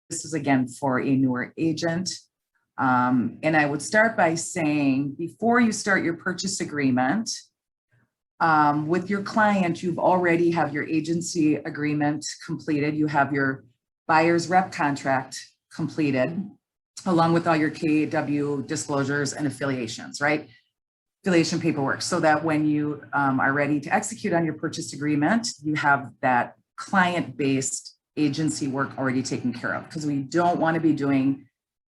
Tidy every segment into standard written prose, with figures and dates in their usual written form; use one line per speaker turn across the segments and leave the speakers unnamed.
this is again for a newer agent. And I would start by saying, before you start your purchase agreement with your client, you've already have your agency agreement completed. You have your buyer's rep contract completed, along with all your KW disclosures and affiliations, right? Affiliation paperwork, so that when you are ready to execute on your purchase agreement, you have that client-based agency work already taken care of, because we don't want to be doing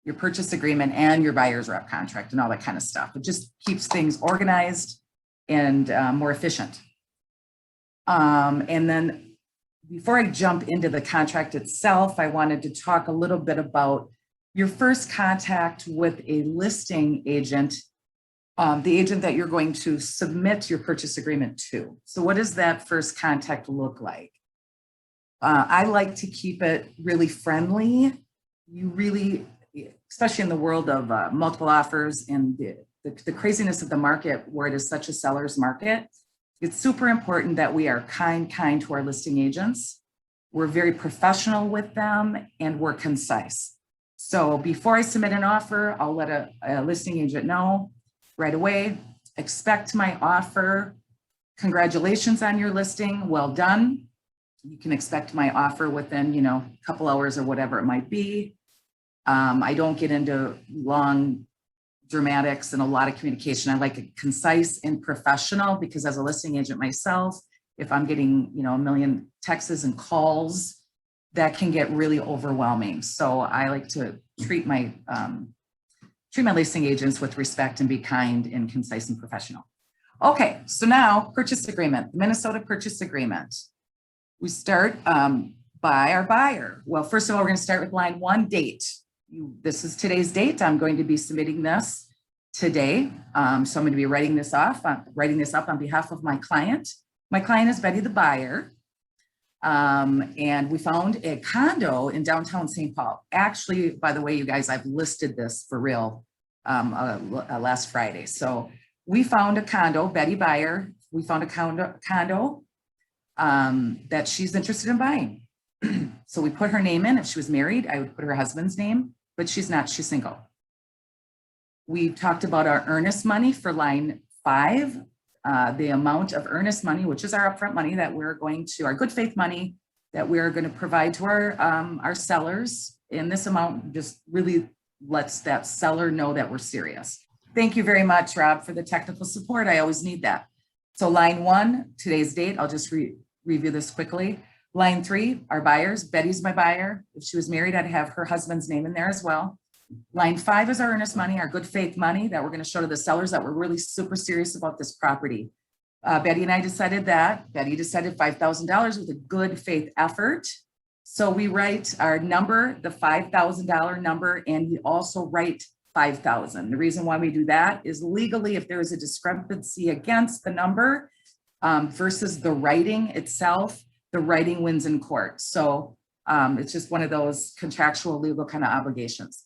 your purchase agreement and your buyer's rep contract and all that kind of stuff. It just keeps things organized and more efficient. And then before I jump into the contract itself, I wanted to talk a little bit about your first contact with a listing agent, the agent that you're going to submit your purchase agreement to. So what does that first contact look like? I like to keep it really friendly. You really, especially in the world of multiple offers and the craziness of the market, where it is such a seller's market, it's super important that we are kind to our listing agents. We're very professional with them and we're concise. So before I submit an offer, I'll let a listing agent know right away, expect my offer. Congratulations on your listing, well done. You can expect my offer within, a couple hours or whatever it might be. I don't get into long dramatics and a lot of communication. I like it concise and professional, because as a listing agent myself, if I'm getting, a million texts and calls, that can get really overwhelming. So I like to treat my listing agents with respect and be kind and concise and professional. Okay, so now purchase agreement, the Minnesota purchase agreement. We start by our buyer. Well, first of all, we're going to start with line 1, date. This is today's date. I'm going to be submitting this today. So I'm going to be writing this up on behalf of my client. My client is Betty, the buyer. And we found a condo in downtown St. Paul. Actually, by the way, you guys, I've listed this for real last Friday. So we found a condo, Betty buyer. We found a condo that she's interested in buying. So we put her name in. If she was married, I would put her husband's name, but she's not, she's single. We talked about our earnest money for line 5, the amount of earnest money, which is our upfront money that we're going to, our good faith money that we're going to provide to our sellers. And this amount just really lets that seller know that we're serious. Thank you very much, Rob, for the technical support. I always need that. So line 1, today's date, I'll just review this quickly. Line 3, our buyers. Betty's my buyer. If she was married, I'd have her husband's name in there as well. Line 5 is our earnest money, our good faith money that we're going to show to the sellers that we're really super serious about this property. Betty and I decided that. Betty decided $5,000 with a good faith effort. So we write our number, the $5,000 number, and we also write 5,000. The reason why we do that is legally, if there is a discrepancy against the number versus the writing itself, the writing wins in court. So it's just one of those contractual legal kind of obligations.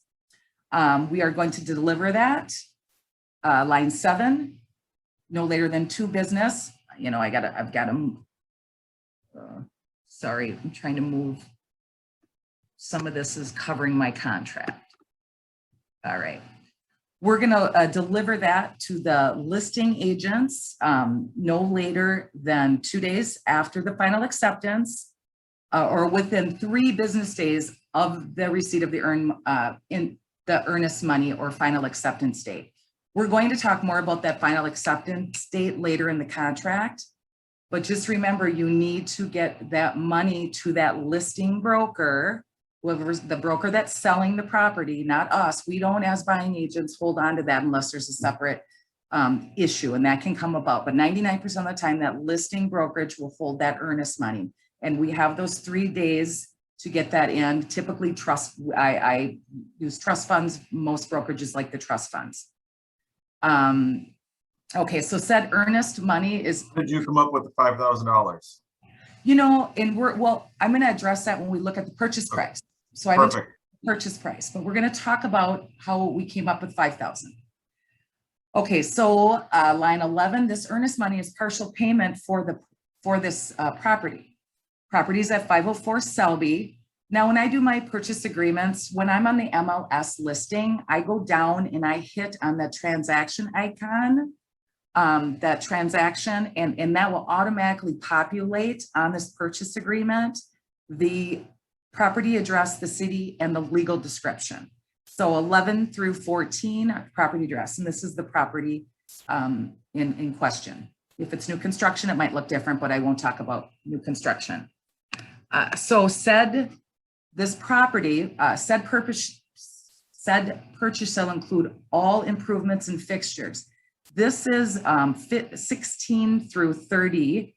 We are going to deliver that. Line 7, no later than 2 business. I've got to, sorry, I'm trying to move. Some of this is covering my contract. All right. We're going to deliver that to the listing agents no later than 2 days after the final acceptance or within 3 business days of the receipt of the earnest money or final acceptance date. We're going to talk more about that final acceptance date later in the contract, but just remember, you need to get that money to that listing broker, whoever's the broker that's selling the property, not us. We don't, as buying agents, hold on to that unless there's a separate issue, and that can come about. But 99% of the time, that listing brokerage will hold that earnest money. And we have those 3 days to get that in. Typically, I use trust funds. Most brokerages like the trust funds. Okay, so said earnest money is.
Did you come up with the $5,000?
I'm going to address that when we look at the purchase price. So I went to purchase price, but we're going to talk about how we came up with 5,000. Okay, so line 11, this earnest money is partial payment for this property. Property is at 504 Selby. Now, when I do my purchase agreements, when I'm on the MLS listing, I go down and I hit on the transaction icon, that transaction, and that will automatically populate on this purchase agreement, the property address, the city, and the legal description. So 11 through 14 are property address, and this is the property in question. If it's new construction, it might look different, but I won't talk about new construction. So this property, said purchase shall include all improvements and fixtures. This is 16 through 30.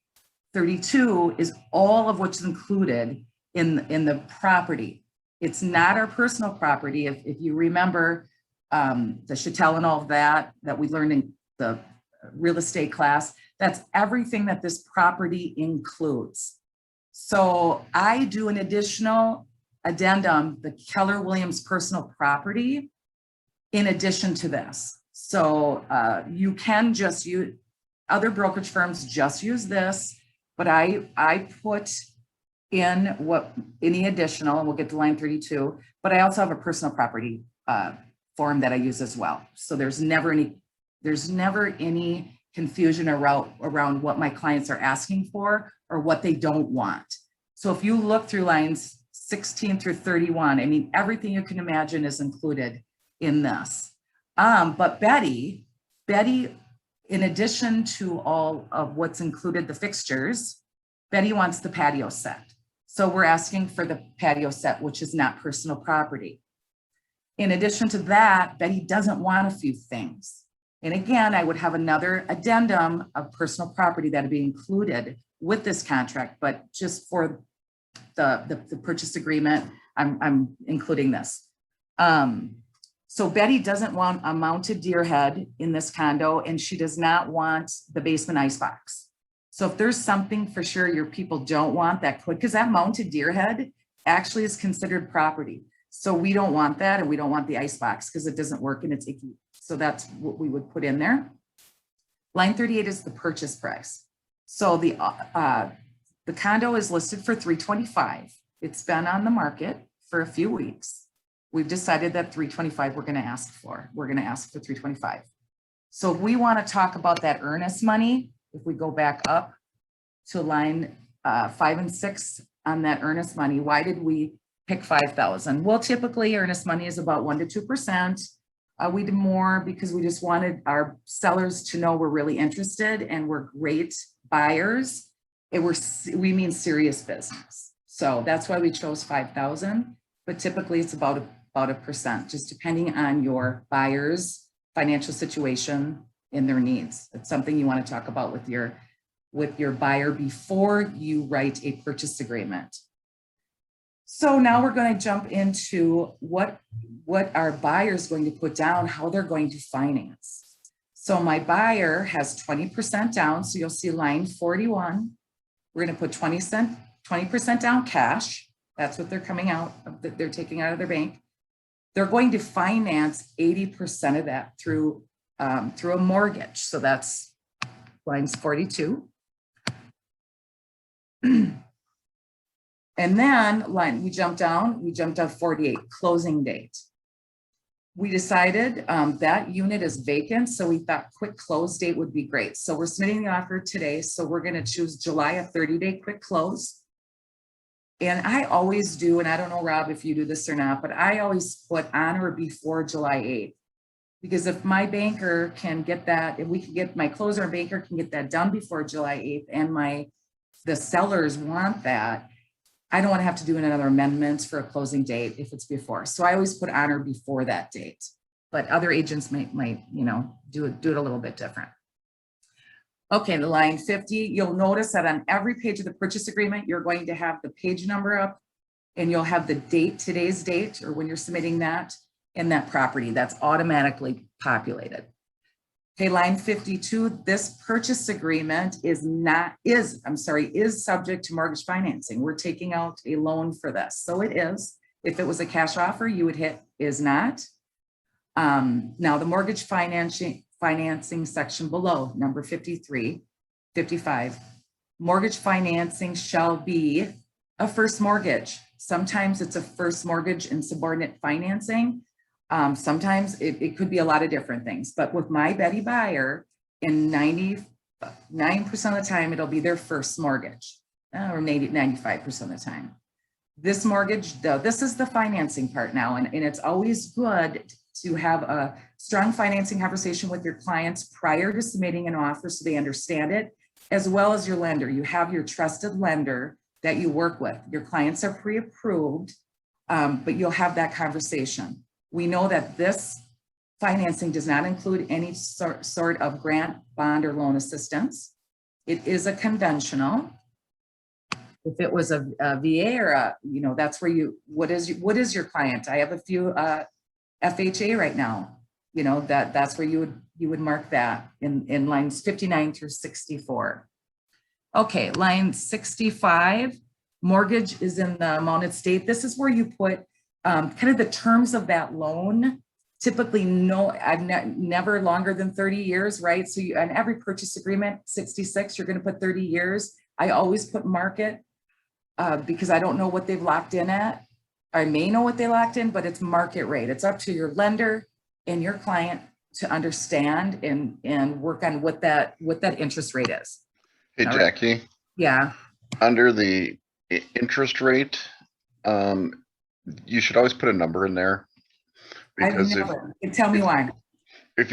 32 is all of what's included in the property. It's not our personal property. If you remember the chattel and all of that we learned in the real estate class, that's everything that this property includes. So I do an additional addendum, the Keller Williams personal property, in addition to this. So you can just use, other brokerage firms just use this, but I put in any additional, and we'll get to line 32, but I also have a personal property form that I use as well. So there's never any confusion around what my clients are asking for or what they don't want. So if you look through lines 16 through 31, I mean, everything you can imagine is included in this. But Betty, in addition to all of what's included, the fixtures, Betty wants the patio set. So we're asking for the patio set, which is not personal property. In addition to that, Betty doesn't want a few things. And again, I would have another addendum of personal property that would be included with this contract, but just for the purchase agreement, I'm including this. So Betty doesn't want a mounted deer head in this condo, and she does not want the basement icebox. So if there's something for sure your people don't want, that could, because that mounted deer head actually is considered property. So we don't want that, and we don't want the icebox because it doesn't work and it's icky. So that's what we would put in there. Line 38 is the purchase price. So the condo is listed for $325,000. It's been on the market for a few weeks. We've decided that $325,000 we're going to ask for. We're going to ask for $325,000. So if we want to talk about that earnest money, if we go back up to line 5 and 6 on that earnest money, why did we pick $5,000? Well, typically earnest money is about 1 to 2%. We did more because we just wanted our sellers to know we're really interested and we're great buyers. We mean serious business. So that's why we chose 5,000, but typically it's about a percent, just depending on your buyer's financial situation and their needs. It's something you want to talk about with your buyer before you write a purchase agreement. So now we're going to jump into what our buyer is going to put down, how they're going to finance. So my buyer has 20% down. So you'll see line 41. We're going to put 20% down cash. That's what they're coming out, they're taking out of their bank. They're going to finance 80% of that through a mortgage. So that's lines 42. And then we jumped down 48, closing date. We decided that unit is vacant, so we thought quick close date would be great. So we're submitting the offer today. So we're going to choose July, a 30-day quick close. And I always do, and I don't know, Rob, if you do this or not, but I always put on or before July 8th. Because if my banker can get that, if we can get my closer and banker can get that done before July 8th, and the sellers want that, I don't want to have to do another amendments for a closing date if it's before. So I always put on or before that date, but other agents might do it a little bit different. Okay, the line 50, you'll notice that on every page of the purchase agreement, you're going to have the page number up, and you'll have the date, today's date, or when you're submitting that, and that property that's automatically populated. Okay, line 52, this purchase agreement is subject to mortgage financing. We're taking out a loan for this. So it is. If it was a cash offer, you would hit is not. Now the mortgage financing section below, number 55, mortgage financing shall be a first mortgage. Sometimes it's a first mortgage and subordinate financing. Sometimes it could be a lot of different things, but with my Betty Buyer, in 99% of the time, it'll be their first mortgage, or maybe 95% of the time. This mortgage, though, this is the financing part now, and it's always good to have a strong financing conversation with your clients prior to submitting an offer so they understand it, as well as your lender. You have your trusted lender that you work with. Your clients are pre-approved, but you'll have that conversation. We know that this financing does not include any sort of grant, bond, or loan assistance. It is a conventional. If it was a VA or a, that's where what is your client? I have a few FHA right now. That's where you would mark that in lines 59 through 64. Okay, line 65, mortgage is in the mounted state. This is where you put kind of the terms of that loan. Typically, never longer than 30 years, right? So on every purchase agreement, 66, you're going to put 30 years. I always put market because I don't know what they've locked in at. I may know what they locked in, but it's market rate. It's up to your lender and your client to understand and work on what that interest rate is.
Hey, Jackie.
Yeah.
Under the interest rate, you should always put a number in there. Because
tell me why.
If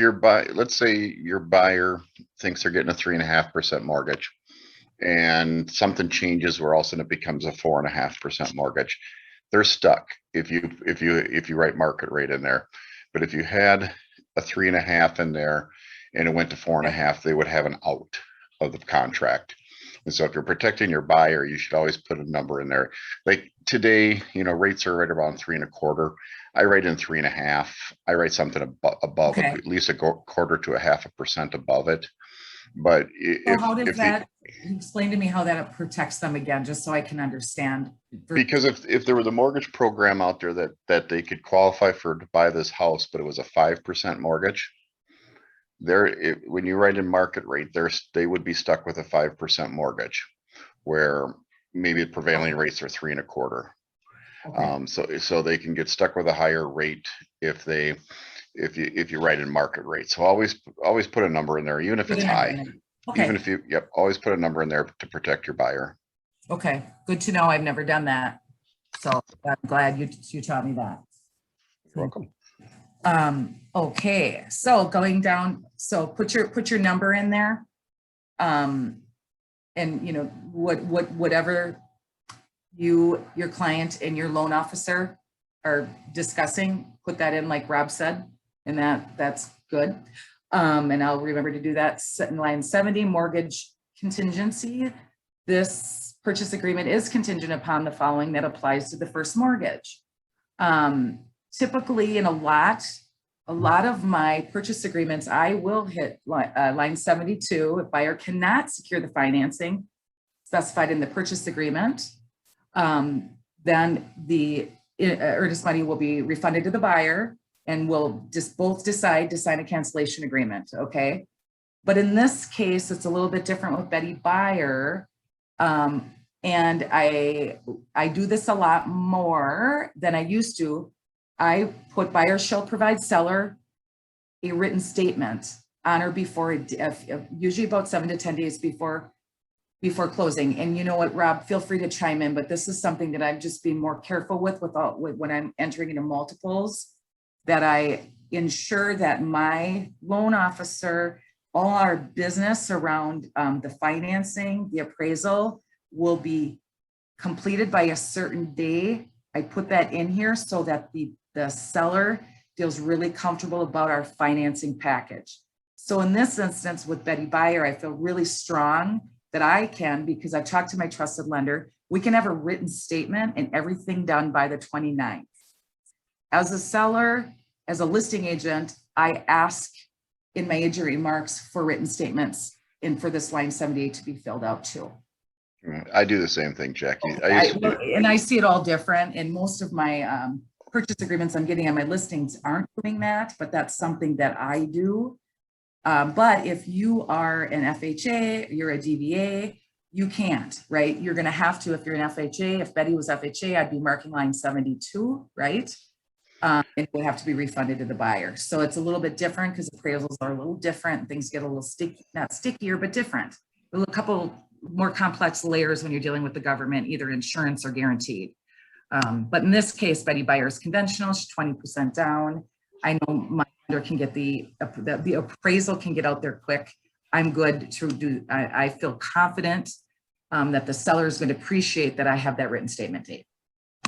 let's say your buyer thinks they're getting a 3.5% mortgage, and something changes where all of a sudden it becomes a 4.5% mortgage, they're stuck if you write market rate in there. But if you had a 3.5 in there and it went to 4.5, they would have an out of the contract. And so if you're protecting your buyer, you should always put a number in there. Like today, rates are right around 3.25. I write in 3.5. I write something above it, at least a quarter to 0.5% above it. But
explain to me how that protects them again, just so I can understand.
Because if there was a mortgage program out there that they could qualify to buy this house, but it was a 5% mortgage, when you write in market rate, they would be stuck with a 5% mortgage, where maybe the prevailing rates are 3.25. Okay. So they can get stuck with a higher rate if you write in market rate. So always put a number in there, even if it's high. Okay. Even if always put a number in there to protect your buyer.
Okay, good to know. I've never done that, so I'm glad you taught me that.
You're welcome.
Okay, so going down, so put your number in there, and whatever your client and your loan officer are discussing, put that in like Rob said, and that's good. And I'll remember to do that. In line 70, mortgage contingency. This purchase agreement is contingent upon the following that applies to the first mortgage. Typically in a lot of my purchase agreements, I will hit line 72. If buyer cannot secure the financing specified in the purchase agreement, then the earnest money will be refunded to the buyer, and we'll just both decide to sign a cancellation agreement, okay? But in this case, it's a little bit different with Betty Buyer. And I do this a lot more than I used to. I put buyer shall provide seller a written statement on or before, usually about 7 to 10 days before closing. And you know what, Rob, feel free to chime in, but this is something that I'm just being more careful with when I'm entering into multiples, that I ensure that my loan officer, all our business around the financing, the appraisal will be completed by a certain day. I put that in here so that the seller feels really comfortable about our financing package. So in this instance with Betty Buyer, I feel really strong that I can, because I've talked to my trusted lender, we can have a written statement and everything done by the 29th. As a seller, as a listing agent, I ask in my agent remarks for written statements and for this line 78 to be filled out too.
I do the same thing, Jackie.
And I see it all different. And most of my purchase agreements I'm getting on my listings aren't doing that, but that's something that I do. But if you are an FHA, you're a DBA, you can't, right? You're gonna have to, if you're an FHA, if Betty was FHA, I'd be marking line 72, right? It would have to be refunded to the buyer. So it's a little bit different because appraisals are a little different. Things get a little sticky, not stickier, but different. A couple more complex layers when you're dealing with the government, either insurance or guaranteed. But in this case, Betty Buyer is conventional, she's 20% down. I know my lender can get the appraisal can get out there quick. I'm good to do, I feel confident that the seller is going to appreciate that I have that written statement date.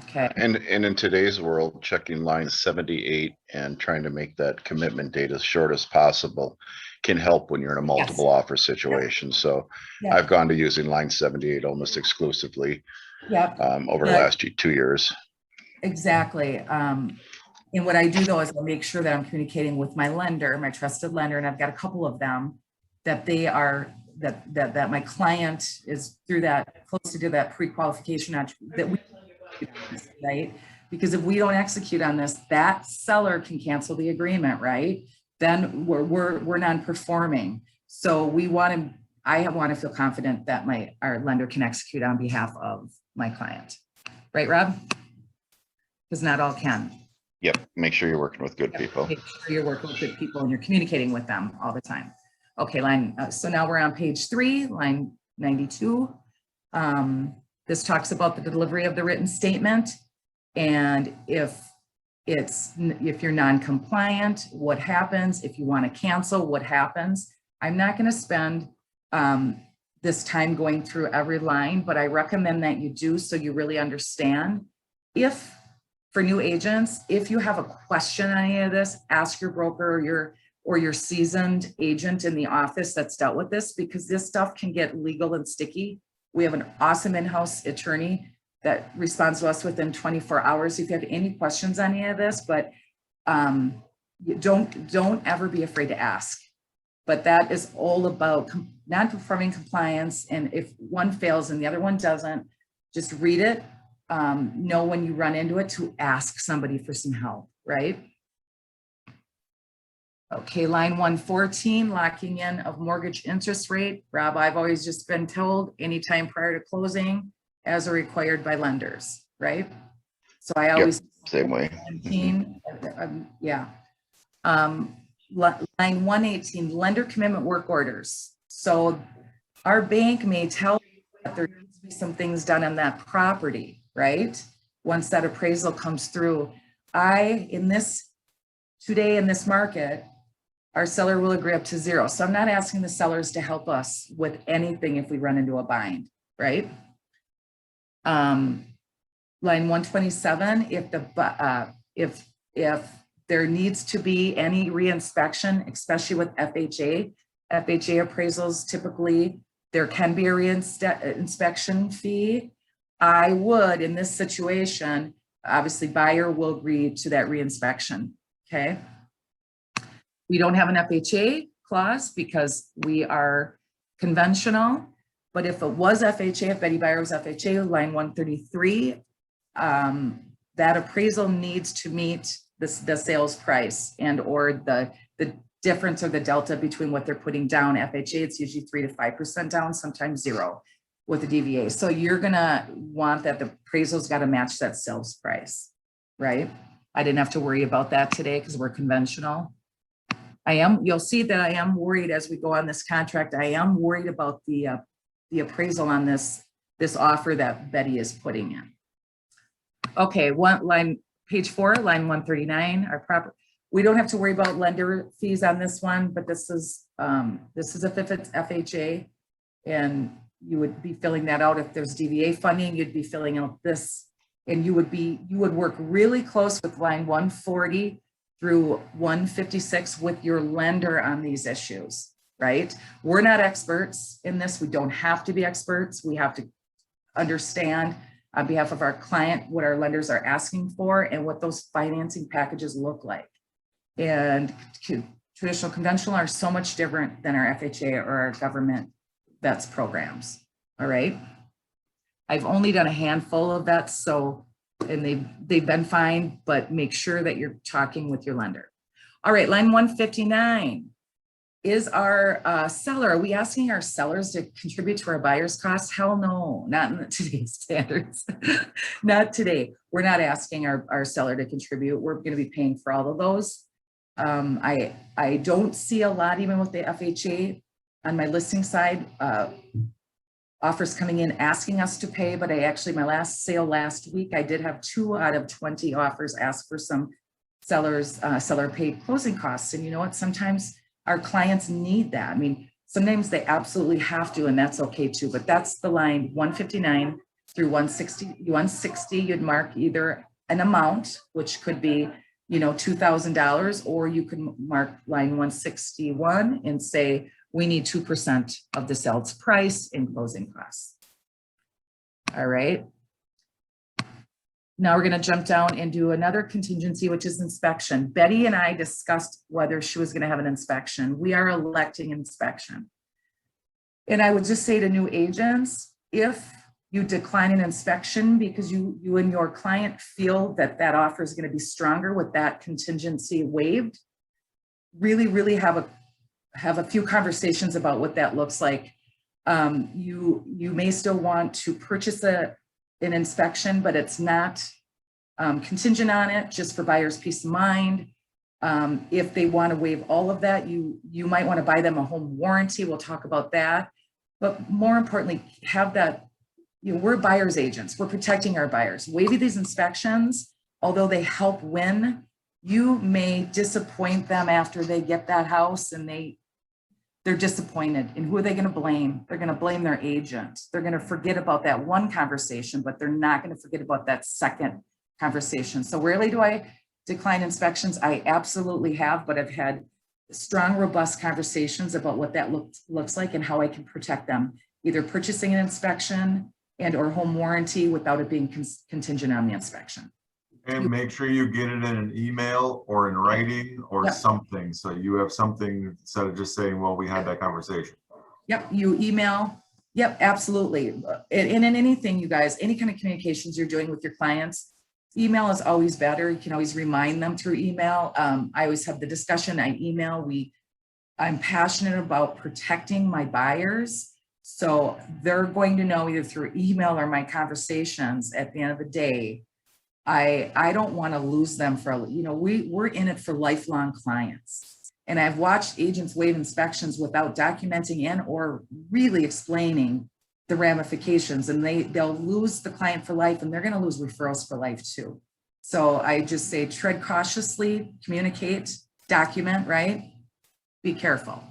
Okay.
And in today's world, checking line 78 and trying to make that commitment date as short as possible can help when you're in a multiple offer situation. So
Yeah.
I've gone to using line 78 almost exclusively over the
But-
last 2 years.
Exactly. And what I do though is I'll make sure that I'm communicating with my lender, my trusted lender, and I've got a couple of them that they are, that my client is through that, close to do that pre-qualification that we, right? Because if we don't execute on this, that seller can cancel the agreement, right? Then we're non-performing. So I want to feel confident that our lender can execute on behalf of my client. Right, Rob? Because not all can.
Yep. Make sure you're working with good people.
Make sure you're working with good people and you're communicating with them all the time. Okay, so now we're on page 3, line 92. This talks about the delivery of the written statement. And if you're non-compliant, what happens? If you want to cancel, what happens? I'm not going to spend this time going through every line, but I recommend that you do so you really understand. For new agents, if you have a question on any of this, ask your broker or your seasoned agent in the office that's dealt with this, because this stuff can get legal and sticky. We have an awesome in-house attorney that responds to us within 24 hours if you have any questions on any of this, but don't ever be afraid to ask. But that is all about non-performing compliance. And if one fails and the other one doesn't, just read it. Know when you run into it to ask somebody for some help, right? Okay, line 114, locking in of mortgage interest rate. Rob, I've always just been told anytime prior to closing as are required by lenders, right? So I always
same way.
17, yeah. Line 118, lender commitment work orders. So our bank may tell you that there needs to be some things done on that property, right? Once that appraisal comes through, today in this market, our seller will agree up to 0. So I'm not asking the sellers to help us with anything if we run into a bind, right? Line 127, if there needs to be any reinspection, especially with FHA appraisals, typically there can be a reinspection fee. I would, in this situation, obviously buyer will agree to that reinspection, okay? We don't have an FHA clause because we are conventional, but if it was FHA, if Betty Buyer was FHA, line 133, that appraisal needs to meet the sales price and or the difference or the delta between what they're putting down. FHA, it's usually 3 to 5% down, sometimes 0 with the DVA. So you're gonna want that the appraisal's got to match that sales price, right? I didn't have to worry about that today because we're conventional. You'll see that I am worried as we go on this contract. I am worried about the appraisal on this offer that Betty is putting in. Okay, page 4, line 139, we don't have to worry about lender fees on this one, but this is if it's FHA, and you would be filling that out. If there's DVA funding, you'd be filling out this, and you would work really close with line 140 through 156 with your lender on these issues, right? We're not experts in this. We don't have to be experts. We have to understand on behalf of our client what our lenders are asking for and what those financing packages look like. And traditional conventional are so much different than our FHA or our government vets programs. All right. I've only done a handful of vets, and they've been fine, but make sure that you're talking with your lender. All right, line 159. is our seller, are we asking our sellers to contribute to our buyer's costs? Hell no, not in today's standards. Not today. We're not asking our seller to contribute. We're going to be paying for all of those. I don't see a lot, even with the FHA on my listing side, offers coming in asking us to pay, but my last sale last week, I did have 2 out of 20 offers ask for some seller paid closing costs. And you know what? Sometimes our clients need that. I mean, sometimes they absolutely have to, and that's okay too, but that's the line 159 through 160. 160, you'd mark either an amount, which could be, you know, $2,000, or you could mark line 161 and say, we need 2% of the sales price in closing costs. All right. Now we're going to jump down and do another contingency, which is inspection. Betty and I discussed whether she was going to have an inspection. We are electing inspection. And I would just say to new agents, if you decline an inspection because you and your client feel that that offer is going to be stronger with that contingency waived, really have a few conversations about what that looks like. You may still want to purchase an inspection, but it's not contingent on it, just for buyer's peace of mind. If they want to waive all of that, you might want to buy them a home warranty. We'll talk about that. But more importantly, have that, you know, we're buyer's agents. We're protecting our buyers. Waiving these inspections, although they help win, you may disappoint them after they get that house and they're disappointed. And who are they going to blame? They're going to blame their agent. They're going to forget about that one conversation, but they're not going to forget about that second conversation. So rarely do I decline inspections. I absolutely have, but I've had strong, robust conversations about what that looks like and how I can protect them, either purchasing an inspection and or home warranty without it being contingent on the inspection.
And make sure you get it in an email or in writing or
Yep.
something, so you have something instead of just saying, well, we had that conversation.
Yep, you email. Yep, absolutely. And in anything, you guys, any kind of communications you're doing with your clients, email is always better. You can always remind them through email. I always have the discussion. I email. I'm passionate about protecting my buyers. So they're going to know either through email or my conversations at the end of the day. I don't want to lose them for, you know, we're in it for lifelong clients. And I've watched agents waive inspections without documenting and or really explaining the ramifications, and they'll lose the client for life, and they're going to lose referrals for life too. So I just say tread cautiously, communicate, document, right? Be careful.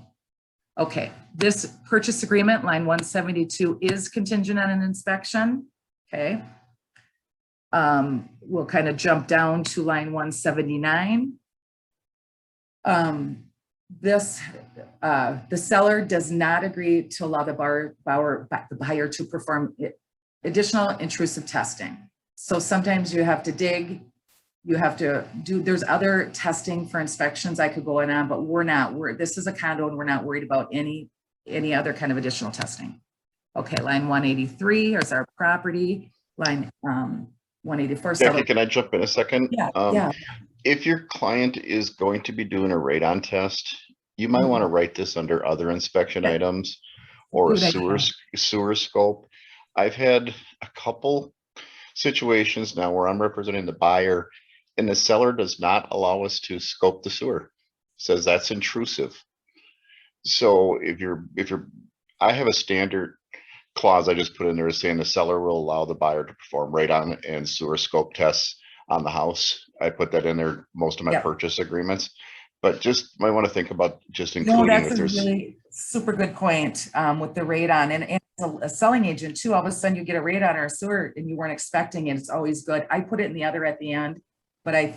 Okay, this purchase agreement, line 172, is contingent on an inspection. Okay. We'll kind of jump down to line 179. The seller does not agree to allow the buyer to perform additional intrusive testing. So sometimes you have to dig, you have to do, there's other testing for inspections I could go in on, but this is a condo and we're not worried about any other kind of additional testing. Okay, line 183 is our property. Line 184.
Jackie, can I jump in a second?
Yeah.
If your client is going to be doing a radon test, you might want to write this under other inspection items or a sewer scope. I've had a couple situations now where I'm representing the buyer and the seller does not allow us to scope the sewer. Says that's intrusive. So I have a standard clause I just put in there saying the seller will allow the buyer to perform radon and sewer scope tests on the house. I put that in there most of my purchase agreements, but just might want to think about just including.
No, that's a really super good point with the radon, and as a selling agent too. All of a sudden you get a radon or a sewer and you weren't expecting it. It's always good. I put it in the other at the end, but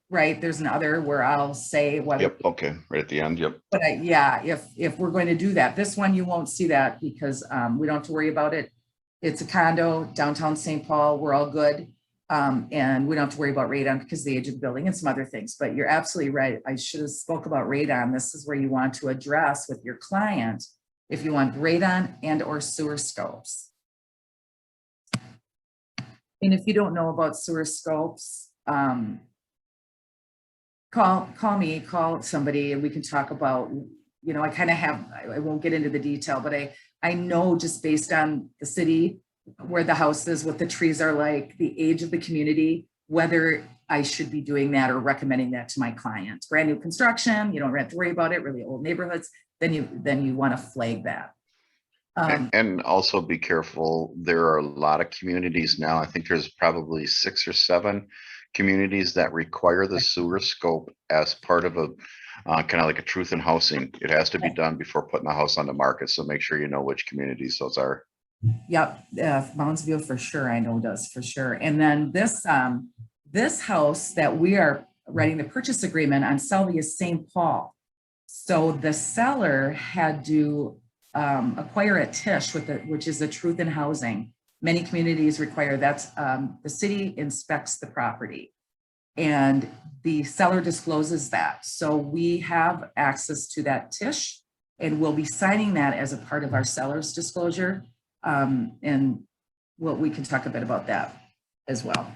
there's an other where I'll say whether.
Yep. Okay. Right at the end. Yep.
But if we're going to do that, this one you won't see that because we don't have to worry about it. It's a condo downtown St. Paul. We're all good. And we don't have to worry about radon because of the age of the building and some other things, but you're absolutely right. I should have spoke about radon. This is where you want to address with your client if you want radon and or sewer scopes. And if you don't know about sewer scopes, call me, call somebody, and we can talk about you know, I kind of have, I won't get into the detail, but I know just based on the city, where the house is, what the trees are like, the age of the community, whether I should be doing that or recommending that to my client. Brand new construction, you don't have to worry about it, really old neighborhoods, then you want to flag that.
And also be careful, there are a lot of communities now, I think there's probably 6 or 7 communities that require the sewer scope as part of a kind of like a truth in housing. It has to be done before putting the house on the market, so make sure you know which communities those are.
Yep, Moundsview for sure, I know does for sure. And then this house that we are writing the purchase agreement on, Selby, is St. Paul. So the seller had to acquire a TIsh which is a truth in housing. Many communities require that. The city inspects the property and the seller discloses that. So we have access to that TIsh and we'll be signing that as a part of our seller's disclosure. And we can talk a bit about that as well.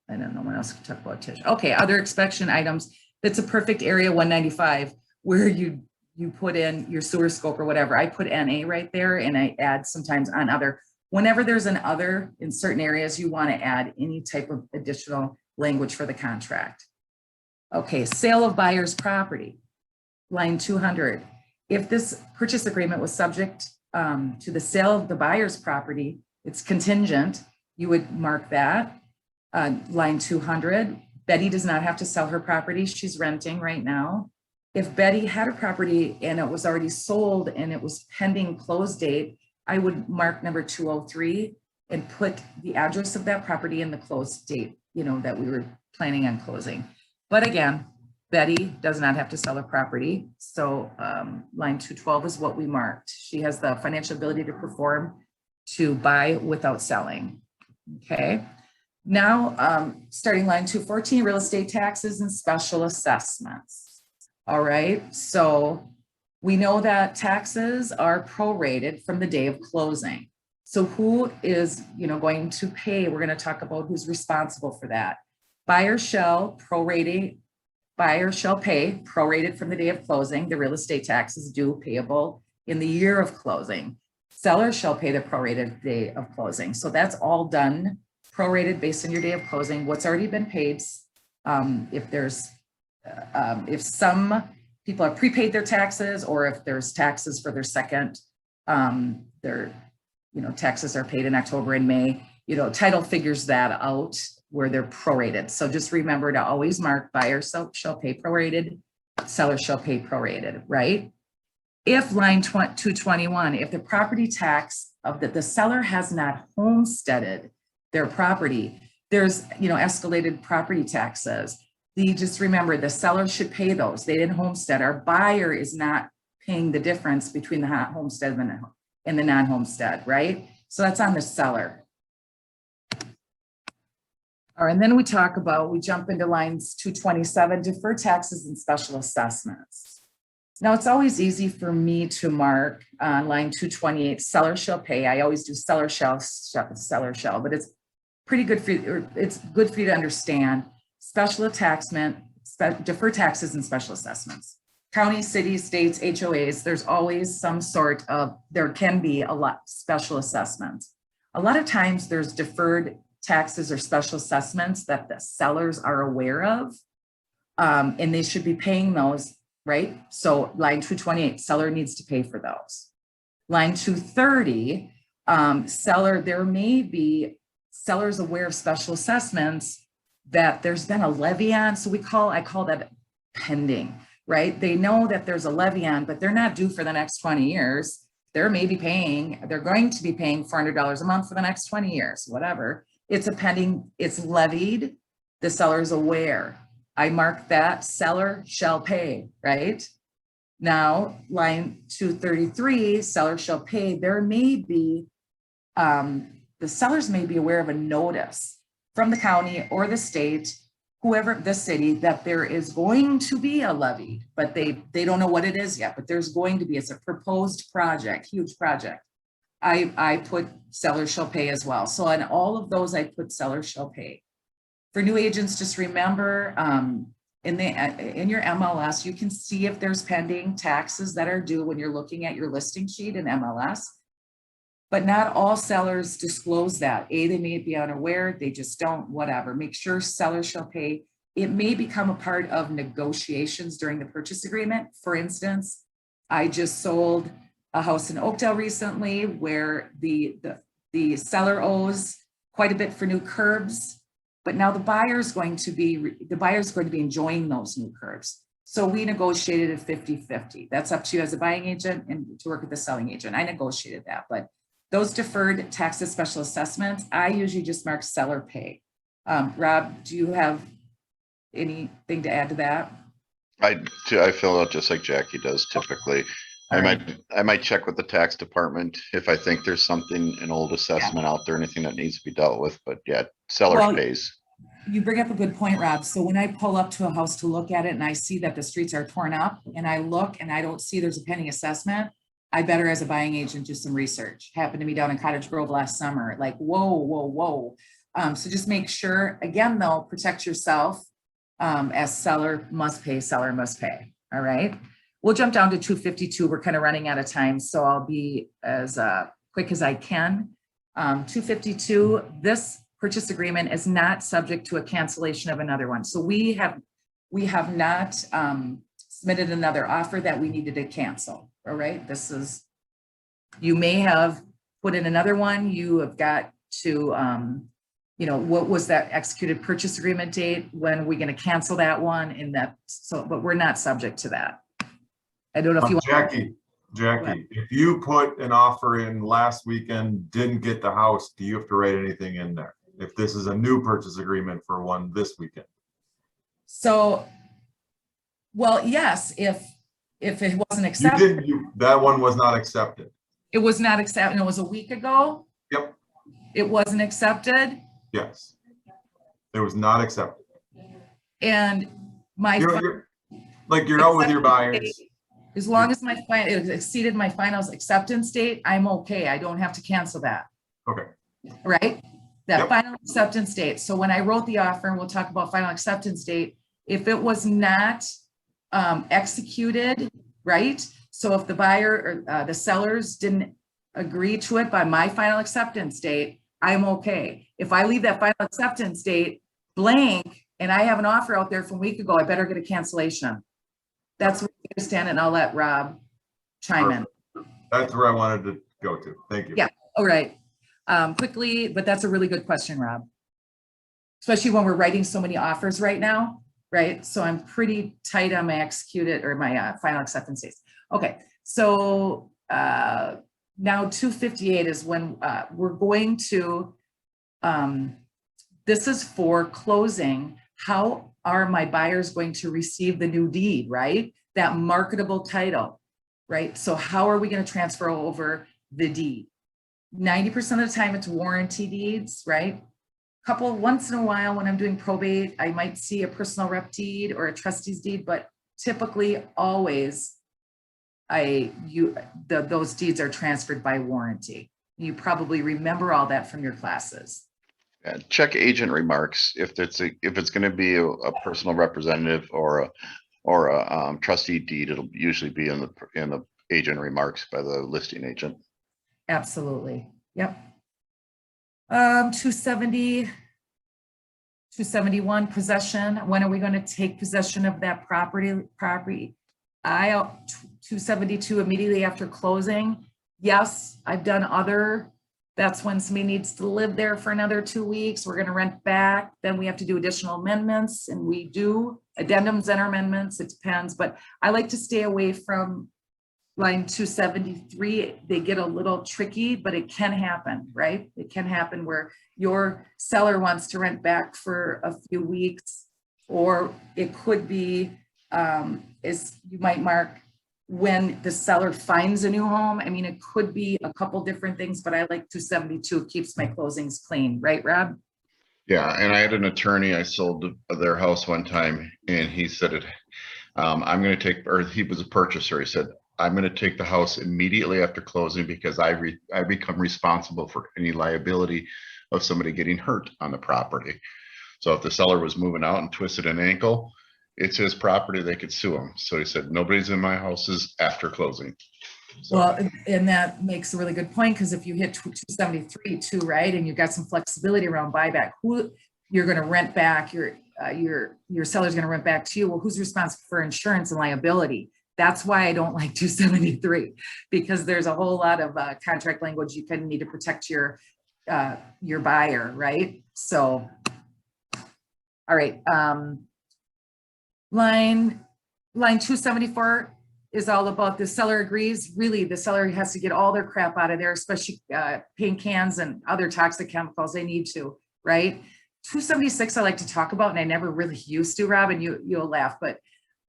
I don't know what else can talk about TIsh. Okay, other inspection items. It's a perfect area 195 where you put in your sewer scope or whatever. I put NA right there and I add sometimes on other. Whenever there's an other in certain areas, you want to add any type of additional language for the contract. Okay, sale of buyer's property, line 200. If this purchase agreement was subject to the sale of the buyer's property, it's contingent, you would mark that. Line 200, Betty does not have to sell her property. She's renting right now. If Betty had a property and it was already sold and it was pending close date, I would mark number 203 and put the address of that property and the close date, you know, that we were planning on closing. But again, Betty does not have to sell her property. So line 212 is what we marked. She has the financial ability to perform to buy without selling. Okay. Now, starting line 214, real estate taxes and special assessments. All right, so we know that taxes are prorated from the day of closing. So who is, you know, going to pay? We're going to talk about who's responsible for that. Buyer shall pay prorated from the day of closing. The real estate taxes due payable in the year of closing. Seller shall pay the prorated day of closing. So that's all done prorated based on your day of closing. What's already been paid. If some people have prepaid their taxes, or if there's taxes for their second, taxes are paid in October and May, title figures that out where they're prorated. So just remember to always mark buyer shall pay prorated, seller shall pay prorated, right? If line 221, if the property tax of the seller has not homesteaded their property, there's, escalated property taxes. Just remember the seller should pay those. They didn't homestead. Our buyer is not paying the difference between the homestead and the non-homestead, right? So that's on the seller. All right, and then we jump into lines 227, deferred taxes and special assessments. Now it's always easy for me to mark on line 228, seller shall pay. I always do seller shall, but it's pretty good for you, or it's good for you to understand. Special attachment, deferred taxes and special assessments. Counties, cities, states, HOAs, there's always there can be a lot special assessments. A lot of times there's deferred taxes or special assessments that the sellers are aware of, and they should be paying those, right? So line 228, seller needs to pay for those. Line 230, there may be sellers aware of special assessments that there's been a levy on. So I call that pending, right? They know that there's a levy on, but they're not due for the next 20 years. They're going to be paying $400 a month for the next 20 years, whatever. It's it's levied. The seller's aware. I mark that seller shall pay, right? Now, line 233, seller shall pay. There may be, the sellers may be aware of a notice from the county or the state, whoever, the city, that there is going to be a levy, but they don't know what it is yet, but there's going to be, it's a proposed project, huge project. I put seller shall pay as well. So on all of those, I put seller shall pay. For new agents, just remember, in your MLS, you can see if there's pending taxes that are due when you're looking at your listing sheet in MLS. But not all sellers disclose that. They may be unaware, they just don't, whatever. Make sure sellers shall pay. It may become a part of negotiations during the purchase agreement. For instance, I just sold a house in Oakdale recently where the seller owes quite a bit for new curbs, but now the buyer is going to be enjoying those new curbs. So we negotiated at 50-50. That's up to you as a buying agent and to work with the selling agent. I negotiated that, but those deferred taxes special assessments, I usually just mark seller pay. Rob, do you have anything to add to that?
I fill out just like Jackie does typically. I might check with the tax department if I think there's something, an old assessment out there, anything that needs to be dealt with, but yeah, seller pays.
You bring up a good point, Rob. So when I pull up to a house to look at it and I see that the streets are torn up and I look and I don't see there's a pending assessment, I better as a buying agent do some research. Happened to me down in Cottage Grove last summer, like, whoa. So just make sure, again, though, protect yourself as seller must pay. All right. We'll jump down to 252. We're kind of running out of time, so I'll be as quick as I can. 252, this purchase agreement is not subject to a cancellation of another one. So we have not submitted another offer that we needed to cancel. All right. This is, you may have put in another one. You have got to, what was that executed purchase agreement date? When are we going to cancel that one? And that, so, but we're not subject to that. I don't know if you
want. Jackie, if you put an offer in last weekend, didn't get the house, do you have to write anything in there? If this is a new purchase agreement for one this weekend?
So, well, yes, if it wasn't accepted.
That one was not accepted.
It was not accepted. It was a week ago.
Yep.
It wasn't accepted.
Yes. It was not accepted.
And
you're out with your buyers.
As long as it exceeded my final acceptance date, I'm okay. I don't have to cancel that.
Okay.
Right? That final acceptance date. So when I wrote the offer, and we'll talk about final acceptance date, if it was not executed, right? So if the buyer or the sellers didn't agree to it by my final acceptance date, I'm okay. If I leave that final acceptance date blank and I have an offer out there from a week ago, I better get a cancellation. That's where I understand it, and I'll let Rob chime in.
That's where I wanted to go to. Thank you.
Yeah, all right. Quickly, but that's a really good question, Rob. Especially when we're writing so many offers right now, right? So I'm pretty tight on my executed or my final acceptance dates. Okay, so now 258 is when we're going to, this is for closing. How are my buyers going to receive the new deed, right? That marketable title, right? So how are we going to transfer over the deed? 90% of the time it's warranty deeds, right? Once in a while when I'm doing probate, I might see a personal rep deed or a trustee's deed, but typically always those deeds are transferred by warranty. You probably remember all that from your classes.
Check agent remarks if it's going to be a personal representative or a trustee deed. It'll usually be in the agent remarks by the listing agent. Absolutely.
Yep. 270, 271 possession. When are we going to take possession of that property? 272 immediately after closing. Yes, I've done other. That's when somebody needs to live there for another 2 weeks. We're going to rent back. Then we have to do additional amendments, and we do addendums and amendments. It depends, but I like to stay away from line 273. They get a little tricky, but it can happen, right? It can happen where your seller wants to rent back for a few weeks, or it could be, is you might mark when the seller finds a new home. I mean, it could be a couple different things, but I like 272. It keeps my closings clean, right, Rob?
Yeah, and I had an attorney, I sold their house one time, and he said I'm going to take, or he was a purchaser. He said, I'm going to take the house immediately after closing because I become responsible for any liability of somebody getting hurt on the property. So if the seller was moving out and twisted an ankle, it's his property, they could sue him. So he said, nobody's in my houses after closing. So,
Well, and that makes a really good point, because if you hit 273 too, right, and you've got some flexibility around buyback, who you're going to rent back, your seller's going to rent back to you. Well, who's responsible for insurance and liability? That's why I don't like 273, because there's a whole lot of contract language you kind of need to protect your buyer, right? So, all right, line 274 is all about the seller agrees. Really, the seller has to get all their crap out of there, especially paint cans and other toxic chemicals. They need to, right? 276 I like to talk about, and I never really used to, Rob, and you'll laugh, but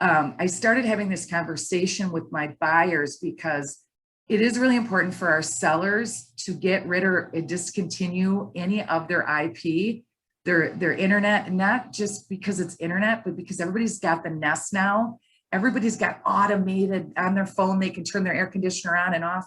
I started having this conversation with my buyers because it is really important for our sellers to get rid or discontinue any of their IP, their internet, not just because it's internet, but because everybody's got the Nest now. Everybody's got automated on their phone. They can turn their air conditioner on and off.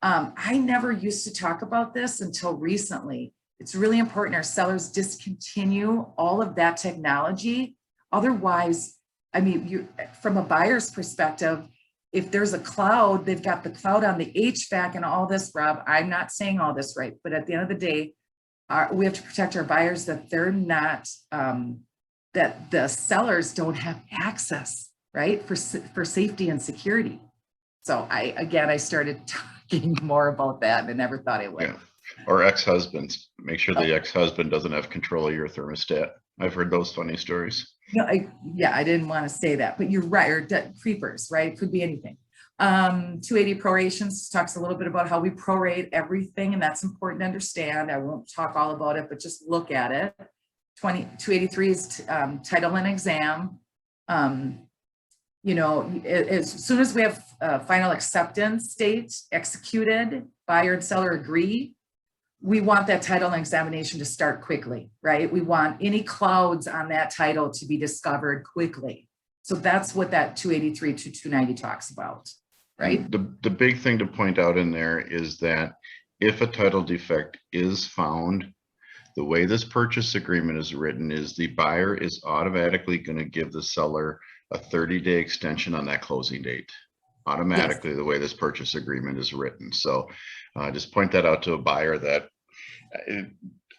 I never used to talk about this until recently. It's really important our sellers discontinue all of that technology. Otherwise, I mean, from a buyer's perspective, if there's a cloud, they've got the cloud on the HVAC and all this, Rob. I'm not saying all this right, but at the end of the day, we have to protect our buyers that they're not, that the sellers don't have access, right, for safety and security. So I started talking more about that, and I never thought I would.
yeah. Or ex-husbands, make sure the ex-husband doesn't have control of your thermostat. I've heard those funny stories.
No, I didn't want to say that, but you're right, or creepers, right? It could be anything. 280 prorations talks a little bit about how we prorate everything, and that's important to understand. I won't talk all about it, but just look at it. 283 is title and exam. You know, as soon as we have final acceptance date executed, buyer and seller agree, we want that title and examination to start quickly, right? We want any clouds on that title to be discovered quickly. So that's what that 283 to 290 talks about, right?
The big thing to point out in there is that if a title defect is found, the way this purchase agreement is written is the buyer is automatically going to give the seller a 30-day extension on that closing date. Automatically, yes. The way this purchase agreement is written. So just point that out to a buyer that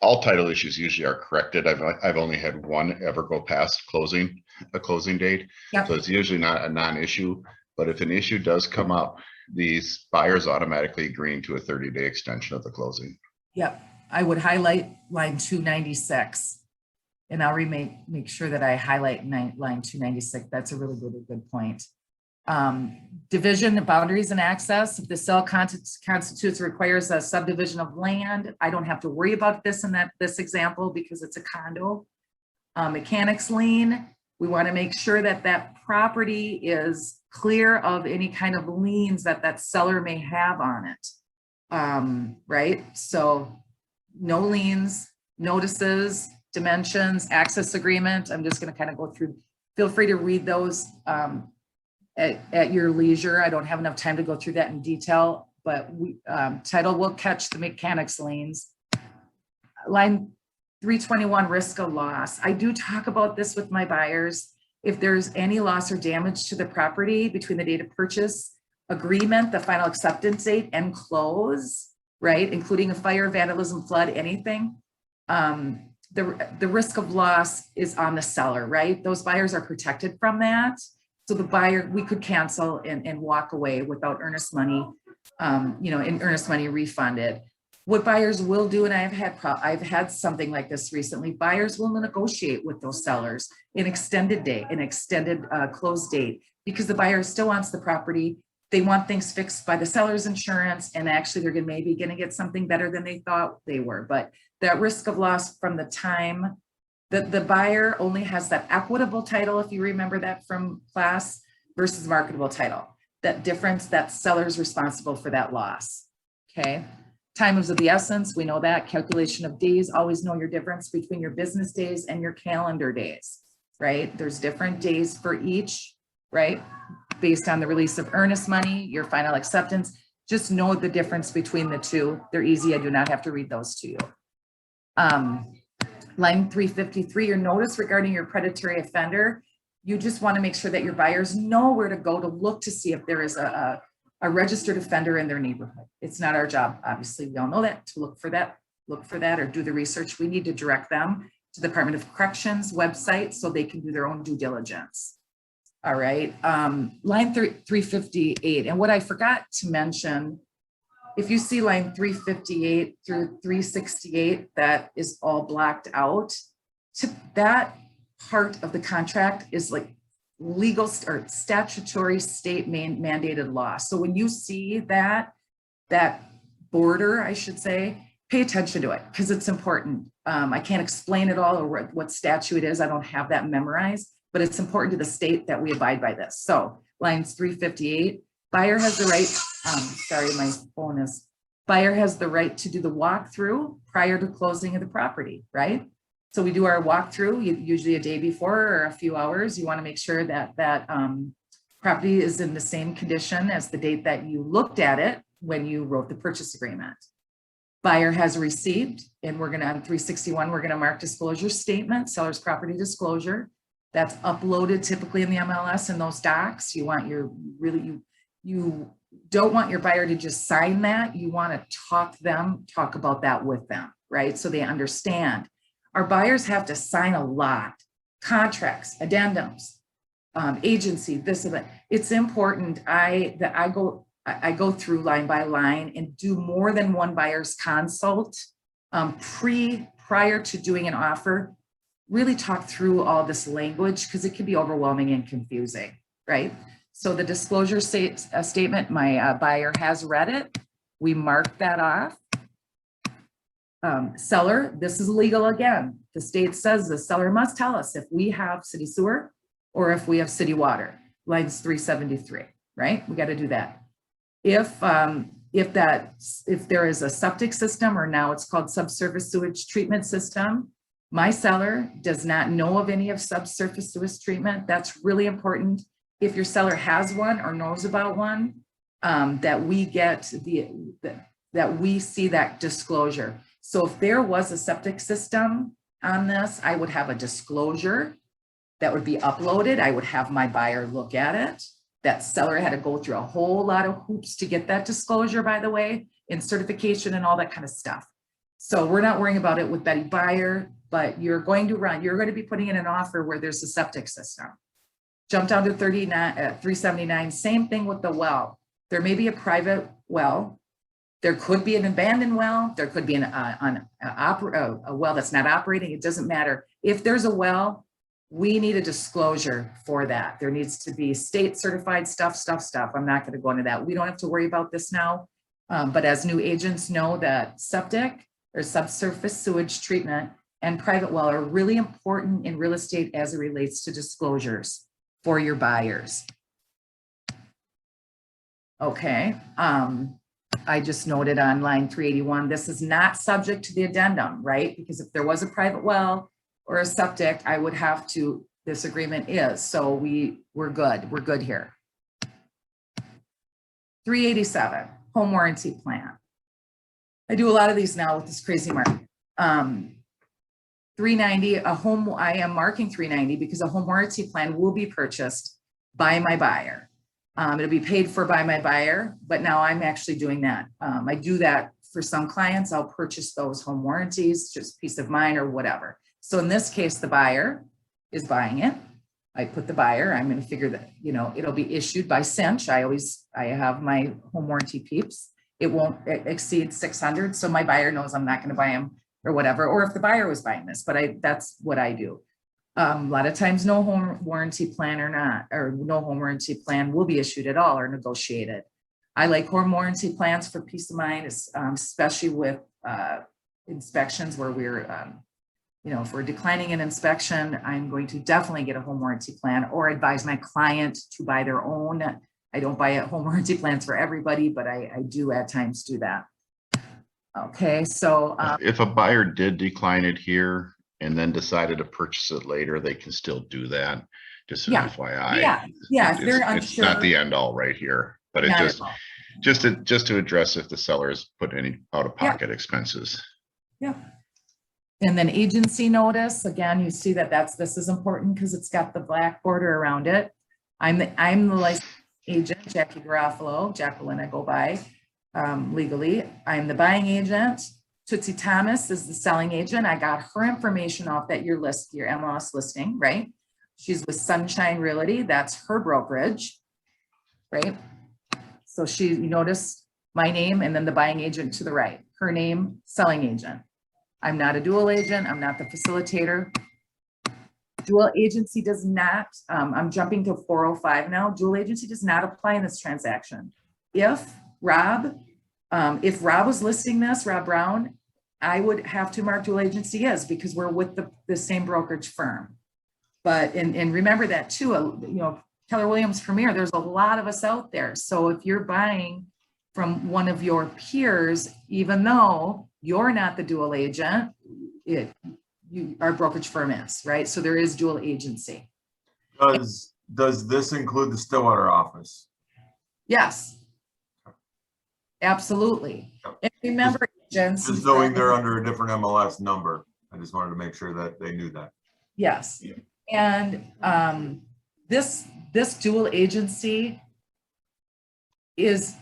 all title issues usually are corrected. I've only had one ever go past a closing date. Yep. So it's usually not a non-issue, but if an issue does come up, these buyers automatically agreeing to a 30-day extension of the closing. Yep.
I would highlight line 296, and I'll make sure that I highlight line 296. That's a really good point. Division, boundaries, and access. If the sale constitutes or requires a subdivision of land, I don't have to worry about this in this example because it's a condo. Mechanics lien, we want to make sure that that property is clear of any kind of liens that seller may have on it. Right? So no liens, notices, dimensions, access agreement. I'm just going to kind of go through. Feel free to read those at your leisure. I don't have enough time to go through that in detail, but title will catch the mechanics liens. Line 321, risk of loss. I do talk about this with my buyers. If there's any loss or damage to the property between the date of purchase agreement, the final acceptance date, and close, right, including a fire, vandalism, flood, anything, the risk of loss is on the seller, right? Those buyers are protected from that. So the buyer, we could cancel and walk away without earnest money, and earnest money refunded. What buyers will do, and I've had something like this recently, buyers will negotiate with those sellers an extended close date, because the buyer still wants the property. They want things fixed by the seller's insurance, and actually they're maybe going to get something better than they thought they were. But that risk of loss from the time that the buyer only has that equitable title, if you remember that from class, versus marketable title. That difference, that seller's responsible for that loss. Okay. Time is of the essence. We know that. Calculation of days. Always know your difference between your business days and your calendar days, right? There's different days for each, right? Based on the release of earnest money, your final acceptance. Just know the difference between the two. They're easy. I do not have to read those to you. Line 353, your notice regarding your predatory offender. You just want to make sure that your buyers know where to go to look to see if there is a registered offender in their neighborhood. It's not our job, obviously, we all know that, to look for that or do the research. We need to direct them to the Department of Corrections website so they can do their own due diligence. All right, line 358. And what I forgot to mention, if you see line 358 through 368, that is all blacked out. That part of the contract is like legal or statutory state mandated law. So when you see that border, I should say, pay attention to it because it's important. I can't explain it all or what statute it is. I don't have that memorized, but it's important to the state that we abide by this. So lines 358, buyer has the right, sorry, my phone is, buyer has the right to do the walkthrough prior to closing of the property, right? So we do our walkthrough usually a day before or a few hours. You want to make sure that property is in the same condition as the date that you looked at it when you wrote the purchase agreement. Buyer has received, and we're going to, on 361, we're going to mark disclosure statement, seller's property disclosure. That's uploaded typically in the MLS and those docs. You want your you don't want your buyer to just sign that. You want to talk about that with them, right? So they understand. Our buyers have to sign a lot, contracts, addendums, agency, this and that. It's important that I go through line by line and do more than one buyer's consult prior to doing an offer. Really talk through all this language because it can be overwhelming and confusing, right? So the disclosure statement, my buyer has read it. We mark that off. Seller, this is legal again. The state says the seller must tell us if we have city sewer or if we have city water. Lines 373, right? We got to do that. If there is a septic system, or now it's called subsurface sewage treatment system, my seller does not know of any of subsurface sewage treatment. That's really important. If your seller has one or knows about one, that we get that we see that disclosure. So if there was a septic system on this, I would have a disclosure that would be uploaded. I would have my buyer look at it. That seller had to go through a whole lot of hoops to get that disclosure, by the way, in certification and all that kind of stuff. So we're not worrying about it with Betty Buyer, but you're going to be putting in an offer where there's a septic system. Jump down to 379, same thing with the well. There may be a private well. There could be an abandoned well. There could be a well that's not operating. It doesn't matter. If there's a well, we need a disclosure for that. There needs to be state certified stuff. I'm not going to go into that. We don't have to worry about this now. But as new agents know that septic or subsurface sewage treatment and private well are really important in real estate as it relates to disclosures for your buyers. Okay. I just noted on line 381, this is not subject to the addendum, right? Because if there was a private well or a septic, I would have to, this agreement is, so we're good here. 387, home warranty plan. I do a lot of these now with this crazy market. 390, I am marking 390 because a home warranty plan will be purchased by my buyer. It'll be paid for by my buyer, but now I'm actually doing that. I do that for some clients. I'll purchase those home warranties, just peace of mind or whatever. So in this case, the buyer is buying it. I put the buyer, I'm going to figure that, it'll be issued by Cinch. I have my home warranty peeps. It won't exceed 600. So my buyer knows I'm not going to buy them or whatever, or if the buyer was buying this, but that's what I do. A lot of times no home warranty plan no home warranty plan will be issued at all or negotiated. I like home warranty plans for peace of mind, especially with inspections where we're, if we're declining an inspection, I'm going to definitely get a home warranty plan or advise my client to buy their own. I don't buy home warranty plans for everybody, but I do at times do that. Okay, so.
If a buyer did decline it here and then decided to purchase it later, they can still do that. Just an FYI.
Yeah. If they're unsure,
it's not the end all right here, but it just to address if the seller has put any out-of-pocket expenses.
Yeah. And then agency notice, again, you see that this is important because it's got the black border around it. I'm the licensed agent, Jackie Garofalo, Jacqueline I go by legally. I'm the buying agent. Tootsie Thomas is the selling agent. I got her information off that your MLS listing, right? She's with Sunshine Realty. That's her brokerage, right? So you notice my name and then the buying agent to the right, her name, selling agent. I'm not a dual agent. I'm not the facilitator. Dual agency does not, I'm jumping to 405 now. Dual agency does not apply in this transaction. If Rob was listing this, Rob Brown, I would have to mark dual agency as because we're with the same brokerage firm. But, and remember that too, Keller Williams Premier, there's a lot of us out there. So if you're buying from one of your peers, even though you're not the dual agent, our brokerage firm is, right? So there is dual agency.
Does this include the Stillwater office?
Yes. Absolutely. And remember, agents.
Just knowing they're under a different MLS number. I just wanted to make sure that they knew that.
Yes. Yeah. And this dual agency is,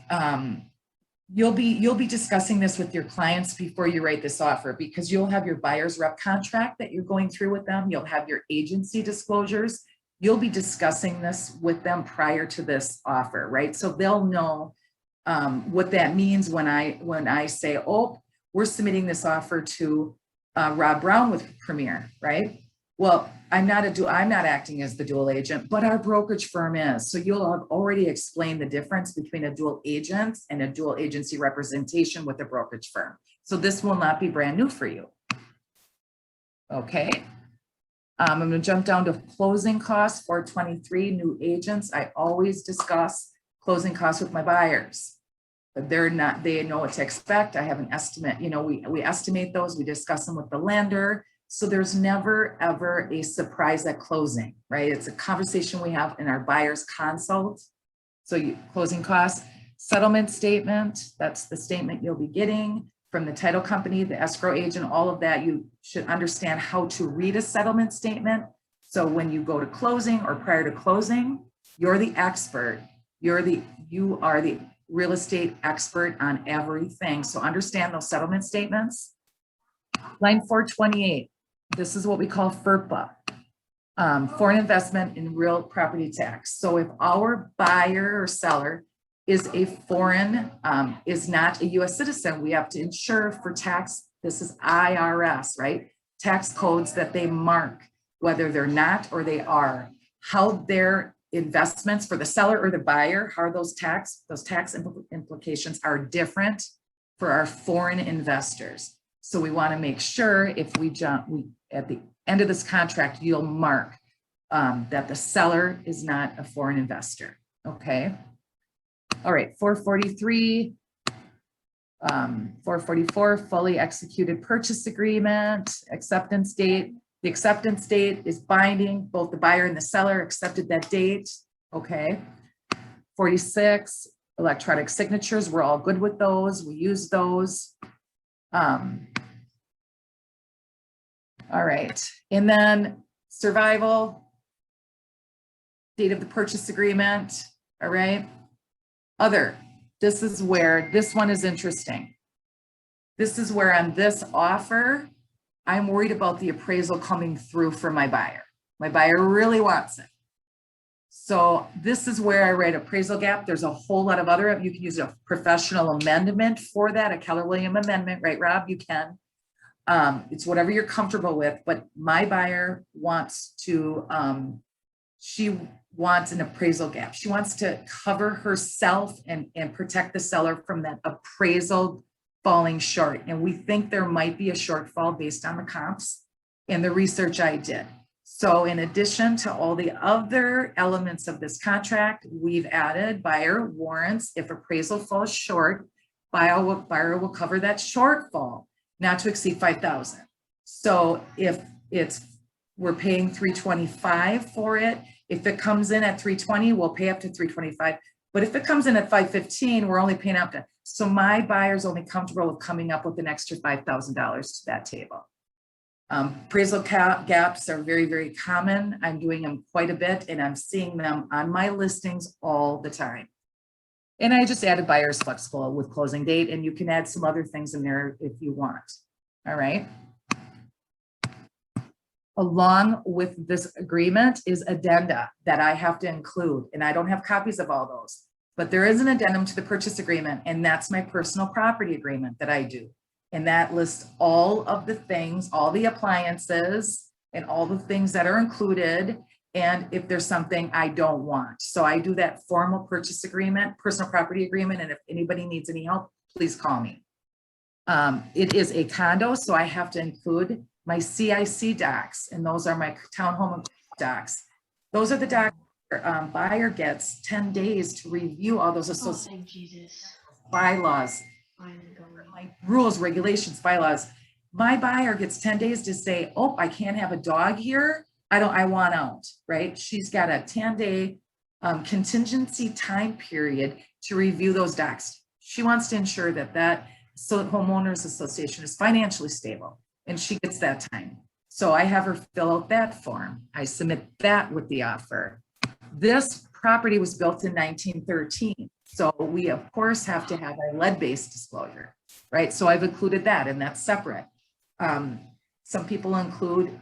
you'll be discussing this with your clients before you write this offer, because you'll have your buyer's rep contract that you're going through with them. You'll have your agency disclosures. You'll be discussing this with them prior to this offer, right? So they'll know what that means when I say, oh, we're submitting this offer to Rob Brown with Premier, right? Well, I'm not acting as the dual agent, but our brokerage firm is. So you'll have already explained the difference between a dual agent and a dual agency representation with a brokerage firm. So this will not be brand new for you. Okay. I'm going to jump down to closing costs, 423 new agents. I always discuss closing costs with my buyers, but they know what to expect. I have an estimate, we estimate those, we discuss them with the lender. So there's never, ever a surprise at closing, right? It's a conversation we have in our buyer's consult. So closing costs, settlement statement, that's the statement you'll be getting from the title company, the escrow agent, all of that. You should understand how to read a settlement statement. So when you go to closing or prior to closing, you're the expert. You are the real estate expert on everything. So understand those settlement statements. Line 428. This is what we call FERPA, foreign investment in real property tax. So if our buyer or seller is a foreign, is not a US citizen, we have to insure for tax. This is IRS, right? Tax codes that they mark, whether they're not or they are. How their investments for the seller or the buyer, how those tax implications are different for our foreign investors. So we want to make sure if at the end of this contract, you'll mark that the seller is not a foreign investor. Okay. All right. 443, 444, fully executed purchase agreement, acceptance date. The acceptance date is binding. Both the buyer and the seller accepted that date. Okay. 46, electronic signatures. We're all good with those. We use those. All right, and then survival, date of the purchase agreement, all right. Other, this is where this one is interesting. This is where on this offer, I'm worried about the appraisal coming through for my buyer. My buyer really wants it. So this is where I write appraisal gap. There's a whole lot of other, you can use a professional amendment for that, a Keller Williams amendment, right, Rob? You can. It's whatever you're comfortable with, but my buyer wants to, she wants an appraisal gap. She wants to cover herself and protect the seller from that appraisal falling short. And we think there might be a shortfall based on the comps and the research I did. So in addition to all the other elements of this contract, we've added buyer warrants. If appraisal falls short, buyer will cover that shortfall, not to exceed 5,000. So if we're paying 325 for it, if it comes in at 320, we'll pay up to 325. But if it comes in at 515, we're only paying up to, so my buyer's only comfortable with coming up with an extra $5,000 to that table. Appraisal gaps are very, very common. I'm doing them quite a bit and I'm seeing them on my listings all the time. And I just added buyers flexible with closing date, and you can add some other things in there if you want. All right. Along with this agreement is addenda that I have to include, and I don't have copies of all those, but there is an addendum to the purchase agreement, and that's my personal property agreement that I do. And that lists all of the things, all the appliances and all the things that are included. And if there's something I don't want. So I do that formal purchase agreement, personal property agreement. And if anybody needs any help, please call me. It is a condo, so I have to include my CIC docs, and those are my townhome docs. Those are the docs buyer gets 10 days to review all those associated bylaws, my rules, regulations, bylaws. My buyer gets 10 days to say, oh, I can't have a dog here. I want out, right? She's got a 10-day contingency time period to review those docs. She wants to ensure that homeowners association is financially stable, and she gets that time. So I have her fill out that form. I submit that with the offer. This property was built in 1913. So we of course have to have our lead-based disclosure, right? So I've included that, and that's separate. Some people include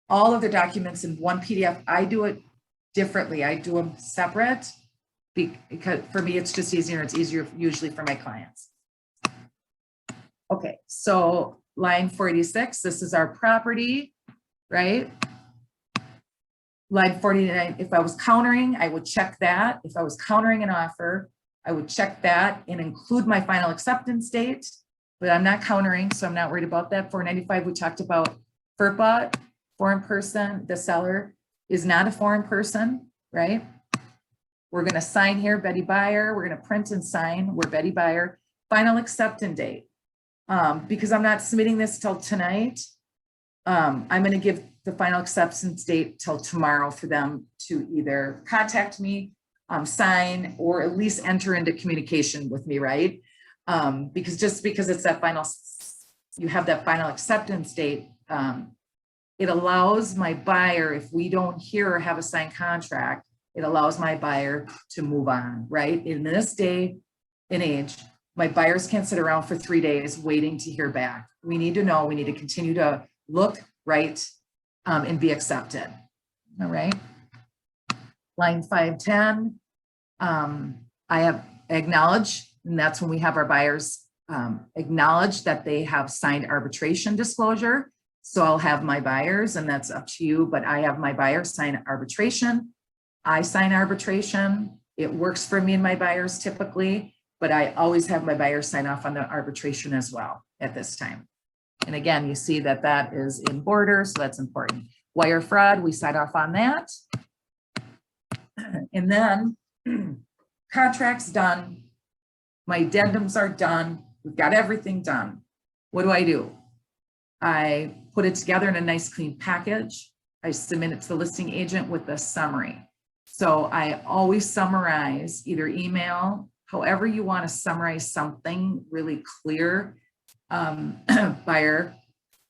all of the documents in one PDF. I do it differently. I do them separate because for me, it's just easier. It's easier usually for my clients. Okay, so line 486, this is our property, right? Line 49, if I was countering, I would check that. If I was countering an offer, I would check that and include my final acceptance date, but I'm not countering, so I'm not worried about that. 495, we talked about FERPA, foreign person. The seller is not a foreign person, right? We're gonna sign here, Betty Buyer. We're gonna print and sign, we're Betty Buyer. Final acceptance date. Because I'm not submitting this till tonight, I'm gonna give the final acceptance date till tomorrow for them to either contact me, sign, or at least enter into communication with me, right? Because just because it's that final, you have that final acceptance date, it allows my buyer, if we don't hear or have a signed contract, it allows my buyer to move on, right? In this day and age, my buyers can't sit around for 3 days waiting to hear back. We need to know, we need to continue to look right and be accepted. All right. Line 510, I have acknowledge, and that's when we have our buyers acknowledge that they have signed arbitration disclosure. So I'll have my buyers, and that's up to you, but I have my buyers sign arbitration. I sign arbitration. It works for me and my buyers typically, but I always have my buyers sign off on the arbitration as well at this time. And again, you see that that is in border, so that's important. Wire fraud, we sign off on that. And then contracts done. My addendums are done. We've got everything done. What do? I put it together in a nice clean package. I submit it to the listing agent with a summary. So I always summarize, either email, however you want to summarize something really clear. Buyer,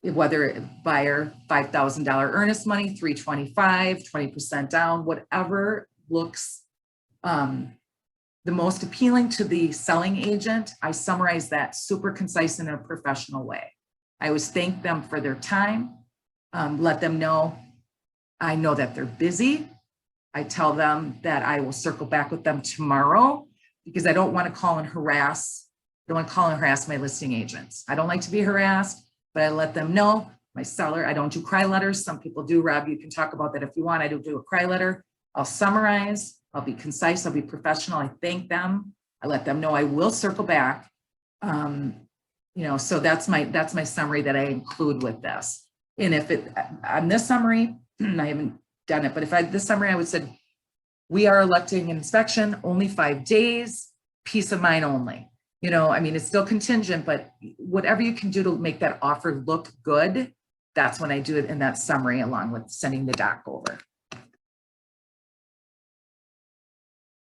whether buyer $5,000 earnest money, 325, 20% down, whatever looks the most appealing to the selling agent, I summarize that super concise in a professional way. I always thank them for their time, let them know I know that they're busy. I tell them that I will circle back with them tomorrow because I don't want to call and harass. I don't want to call and harass my listing agents. I don't like to be harassed, but I let them know. My seller, I don't do cry letters. Some people do. Rob, you can talk about that if you want. I don't do a cry letter. I'll summarize. I'll be concise. I'll be professional. I thank them. I let them know I will circle back. So that's my summary that I include with this. And if it on this summary, I haven't done it, but if I this summary, I would say we are electing inspection only 5 days, peace of mind only. It's still contingent, but whatever you can do to make that offer look good, that's when I do it in that summary along with sending the doc over.